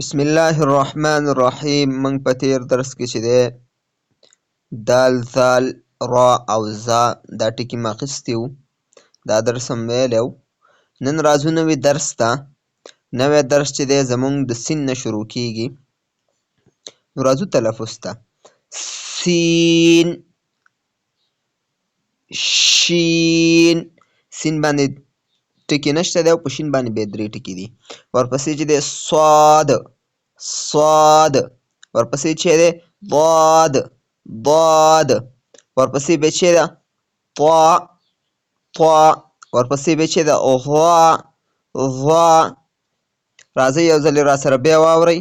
بسم الله الرحمن الرحیم. موږ په تیر درس کې چې دی دال، ذال، را او زا دا ټکي ما اخیستي وو. دا درس هم ویلی و. نن راځو نوي درس ته. نوی درس چې دی زموږ د سین نه شروع کیږي. نو راځو تلفظ ته. سین، شین. سین باندې ټکي نشته دی او په شین باندې بیا درې ټکي دي. ورپسې چې دی صاد، صاد. ورپسې چې دی ضاد، ضاد. ورپسې بیا چې ده طا، طا. ورپسې بیا چې ده ظا، ظا. راځئ یو ځل را سره بیا واورئ.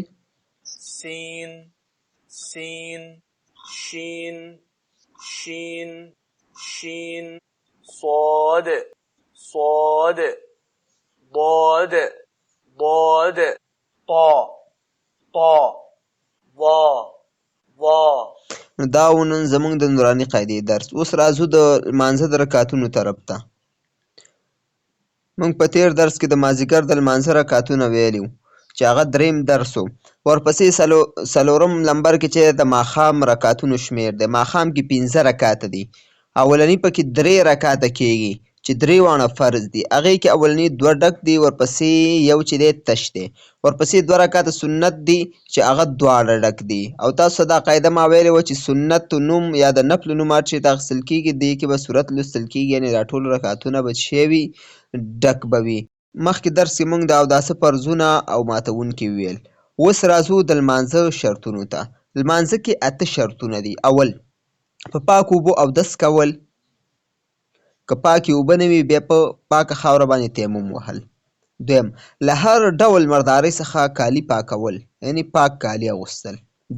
سین، سین، شین، شین، شین. صاد، صاد. ضاد، ضاد. طا، طا. ظا، ظا. نو دا و نن زموږ د نوراني قاعدې درس. اوس راځو د لمانځه د رکعتونو طرف ته. موږ په تیر درس کې د مازدیګر د لمانځه رکعتونه ویلي وو چې هغه دریم درس و. ورپسې څلورم نمبر کې چې د ماښام رکعتونو شمېر دی. ماښام کې 15 رکعته دي. اولني پکې 3 رکعته کېږي چې 3 واړه فرض دي. هغې کې اولني 2 ډک دي، ورپسې یو چې دی تش دی. ورپسې 2 رکعته سنت دي چې هغه دواړه ډک دي. او تاسو دا قاعده ما ویلې وه چې سنت نوم یا د نفل نوم هر چېرته اخیستل کېږي دې کې به صورت لوستل کېږي، یعنې دا ټول رکعتونه به څه وي؟ ډک به وي. مخکې درس کې موږ د اوداسه فرضونه او ماتونکي وویل. اوس راځو د لمانځه شرطونو ته. لمانځه کې 8 شرطونه دي. اول، په پاکو اوبو اودس کول. که پاکې اوبه نه وي بیا په پاکه خاوره باندې تیمم وهل. دویم، له هر ډول مردارۍ څخه کالي پاکول، یعنې پاک کالي اغوستل.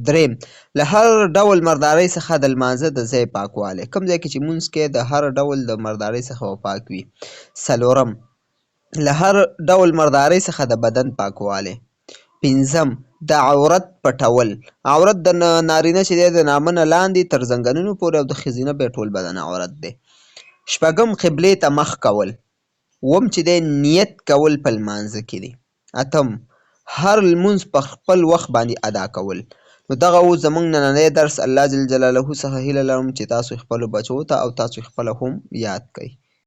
دریم، له هر ډول مردارۍ څخه د لمانځه د ځای پاکوالی، کوم ځای کې چې لمونځ کوې د هر ډول د مردارۍ څخه به پاک وي. څلورم، له هر ډول مردارۍ څخه د بدن پاکوالی. پنځم، د عورت پټول. عورت د نارینه چې دی د نامه نه لاندې تر زنګنونو پورې او د ښځینه بیا ټول بدن عورت دی. شپږم، قبلې ته مخ کول. اووم چې دی نیت کول په لمانځه کې دی. اتم، هر لمونځ په خپل وخت باندې ادا کول. نو دغه و زموږ نننی درس. الله جل جلاله څخه هیله لرم چې تاسو خپلو بچو ته او تاسو خپله هم یاد کړئ.